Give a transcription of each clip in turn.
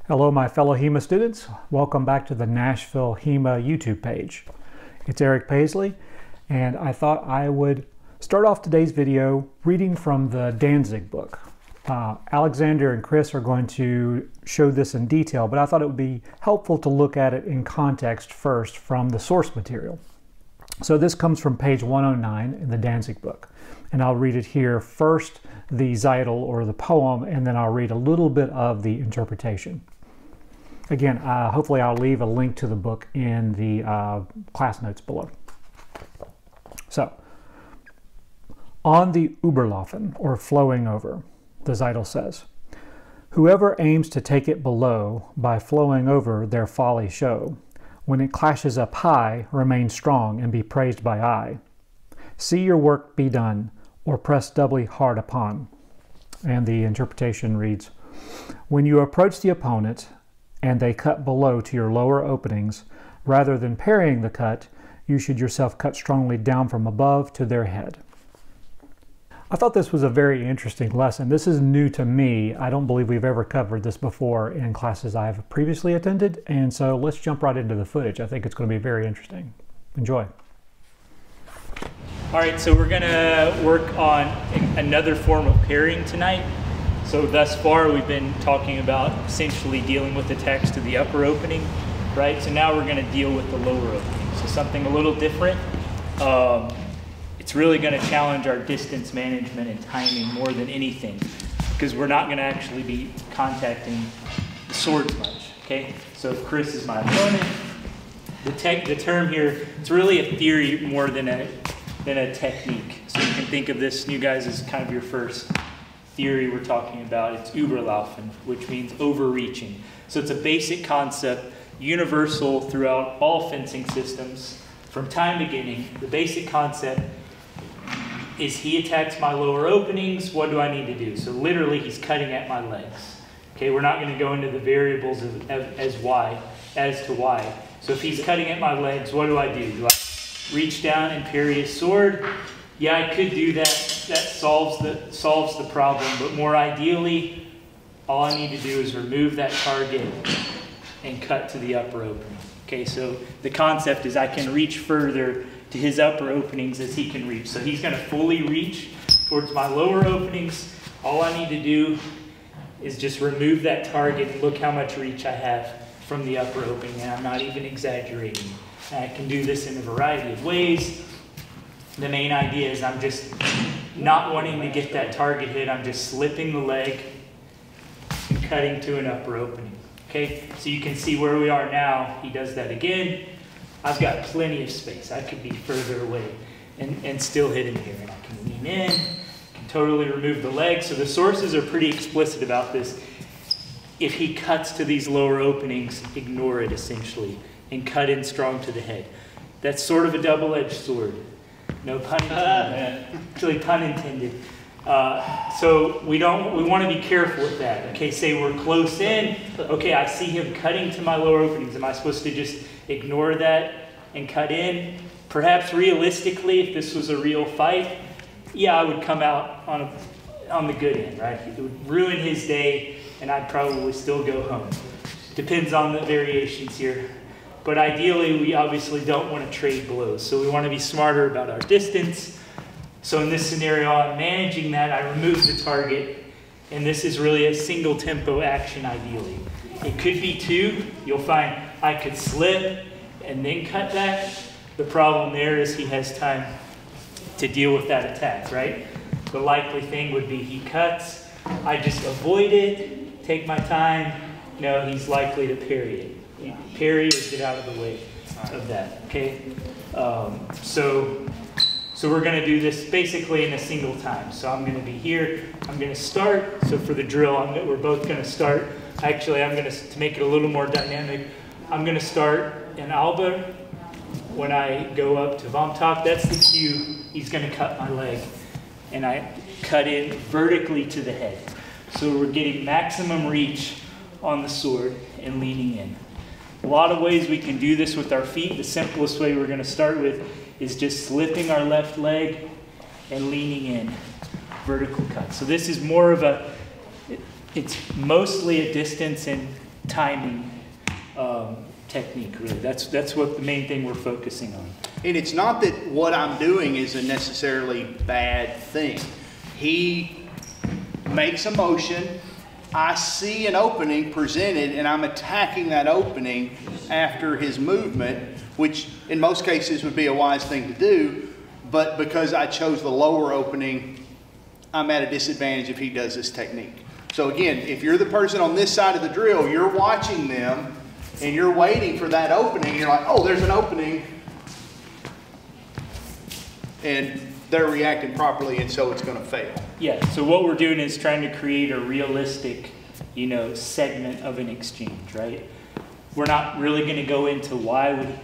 Hello my fellow HEMA students, welcome back to the Nashville HEMA YouTube page. It's Eric Paisley, and I thought I would start off today's video reading from the Danzig book. Alexander and Chris are going to show this in detail, but I thought it would be helpful to look at it in context first from the source material. So this comes from page 109 in the Danzig book, and I'll read it here first, the Zeitel or the poem, and then I'll read a little bit of the interpretation. Again, hopefully I'll leave a link to the book in the class notes below. So, on the Überlaufen, or flowing over, the Zeitel says, "Whoever aims to take it below by flowing over their folly show, when it clashes up high, remain strong and be praised by I. See your work be done, or press doubly hard upon." And the interpretation reads, "When you approach the opponent, and they cut below to your lower openings, rather than parrying the cut, you should yourself cut strongly down from above to their head." I thought this was a very interesting lesson. This is new to me. I don't believe we've ever covered this before in classes I've previously attended, and so let's jump right into the footage. I think it's going to be very interesting. Enjoy. All right, so we're gonna work on another form of parrying tonight. So thus far we've been talking about essentially dealing with the text to the upper opening, right? So now we're going to deal with the lower opening. So something a little different. It's really going to challenge our distance management and timing more than anything, because we're not going to actually be contacting the sword much, okay? So if Chris is my opponent, the term here, it's really a theory more than a technique. So you can think of this, you guys, as kind of your first theory we're talking about. It's Überlaufen, which means overreaching. So it's a basic concept, universal throughout all fencing systems from time beginning. The basic concept is he attacks my lower openings, what do I need to do? So literally he's cutting at my legs. Okay, we're not going to go into the variables as to why. So if he's cutting at my legs, what do I do? Do I reach down and parry his sword? Yeah, I could do that. That solves the problem, but more ideally, all I need to do is remove that target and cut to the upper opening. Okay, so the concept is I can reach further to his upper openings as he can reach. So he's going to fully reach towards my lower openings. All I need to do is just remove that target and look how much reach I have from the upper opening, and I'm not even exaggerating. And I can do this in a variety of ways. The main idea is I'm just not wanting to get that target hit. I'm just slipping the leg and cutting to an upper opening. Okay, so you can see where we are now. He does that again. I've got plenty of space. I could be further away and still hit him here. And I can lean in, can totally remove the leg. So the sources are pretty explicit about this. If he cuts to these lower openings, ignore it essentially and cut in strong to the head. That's sort of a double-edged sword. No pun intended. Actually, pun intended. So we want to be careful with that. Okay, say we're close in. Okay, I see him cutting to my lower openings. Am I supposed to just ignore that and cut in? Perhaps realistically, if this was a real fight, yeah, I would come out on the good end, right? It would ruin his day, and I'd probably still go home. Depends on the variations here. But ideally, we obviously don't want to trade blows. So we want to be smarter about our distance. So in this scenario, I'm managing that. I remove the target. And this is really a single tempo action, ideally. It could be two. You'll find I could slip and then cut back. The problem there is he has time to deal with that attack, right? The likely thing would be he cuts. I just avoid it, take my time. No, he's likely to parry it. Parry or get out of the way of that, okay? So we're going to do this basically in a single time. So I'm going to be here. I'm going to start. So for the drill, we're both going to start. Actually, I'm going to make it a little more dynamic, I'm going to start in Alba. When I go up to Vomtok, that's the cue. He's going to cut my leg. And I cut in vertically to the head. So we're getting maximum reach on the sword and leaning in. A lot of ways we can do this with our feet. The simplest way we're going to start with is just slipping our left leg and leaning in. Vertical cut. So this is more of a, it's mostly a distance and timing technique, really. That's what the main thing we're focusing on. And it's not that what I'm doing is a necessarily bad thing. He makes a motion, I see an opening presented, and I'm attacking that opening after his movement, which in most cases would be a wise thing to do, but because I chose the lower opening, I'm at a disadvantage if he does this technique. So again, if you're the person on this side of the drill, you're watching them, and you're waiting for that opening, and you're like, oh, there's an opening, and they're reacting properly, and so it's going to fail. Yeah, so what we're doing is trying to create a realistic, segment of an exchange, right? We're not really going to go into why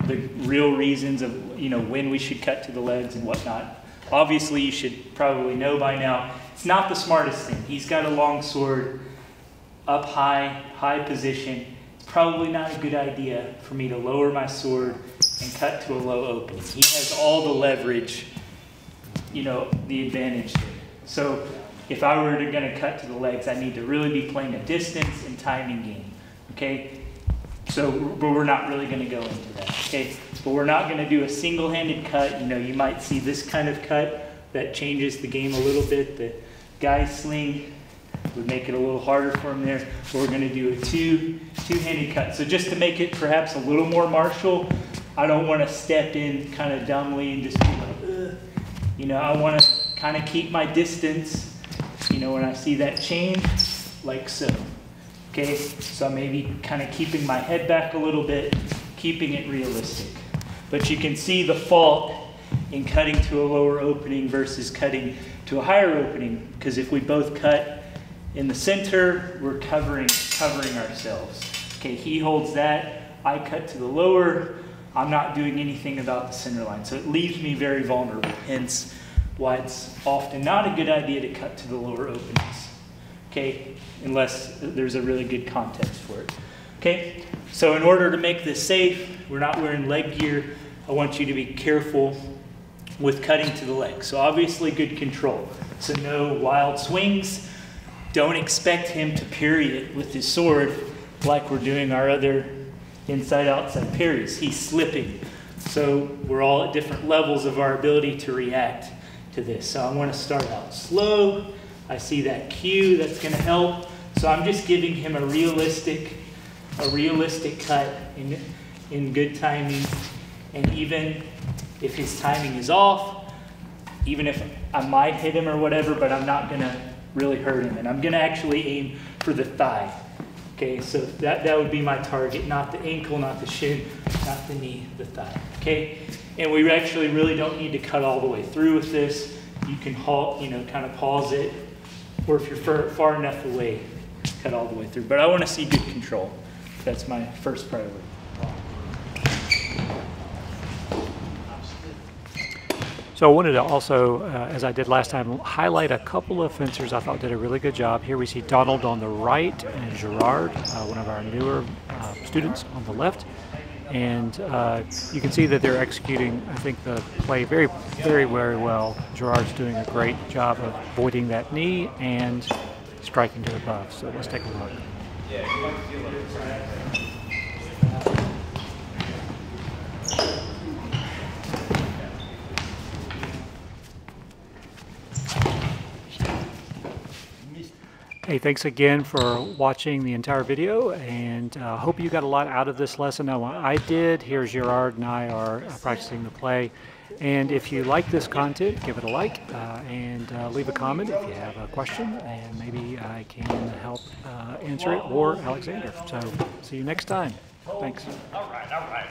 the real reasons of, when we should cut to the legs and whatnot. Obviously, you should probably know by now, it's not the smartest thing. He's got a long sword up high position. It's probably not a good idea for me to lower my sword and cut to a low opening. He has all the leverage, the advantage there. So if I were going to cut to the legs, I need to really be playing a distance and timing game, okay? So, but we're not really going to go into that, okay? But we're not going to do a single-handed cut. You might see this kind of cut that changes the game a little bit. The guy sling would make it a little harder for him there. But we're going to do a two-handed cut. So just to make it perhaps a little more martial, I don't want to step in kind of dumbly and just be like, ugh. I want to kind of keep my distance, when I see that change, like so. Okay, so maybe kind of keeping my head back a little bit, keeping it realistic. But you can see the fault in cutting to a lower opening versus cutting to a higher opening, because if we both cut in the center, we're covering ourselves. Okay, he holds that, I cut to the lower, I'm not doing anything about the center line. So it leaves me very vulnerable, hence why it's often not a good idea to cut to the lower openings. Okay, unless there's a really good context for it. Okay, so in order to make this safe, we're not wearing leg gear. I want you to be careful with cutting to the leg. So obviously good control. So no wild swings. Don't expect him to parry it with his sword like we're doing our other inside-outside parries. He's slipping. So we're all at different levels of our ability to react to this. So I want to start out slow. I see that cue, that's going to help. So I'm just giving him a realistic cut in good timing. And even if his timing is off, even if I might hit him or whatever, but I'm not going to really hurt him. And I'm going to actually aim for the thigh. Okay, so that would be my target, not the ankle, not the shin, not the knee, the thigh. Okay, and we actually really don't need to cut all the way through with this. You can halt, kind of pause it, or if you're far enough away, cut all the way through. But I want to see good control. That's my first priority. So I wanted to also, as I did last time, highlight a couple of fencers I thought did a really good job. Here we see Donald on the right and Gerard, one of our newer students, on the left. And you can see that they're executing, I think, the play very, very, very well. Gerard's doing a great job of avoiding that knee and striking to above. So let's take a look. Hey, thanks again for watching the entire video, and hope you got a lot out of this lesson. Now, I did. Here's Gerard and I are practicing the play. And if you like this content, give it a like and leave a comment if you have a question, and maybe I can help answer it, or Alexander. So see you next time. Thanks. All right.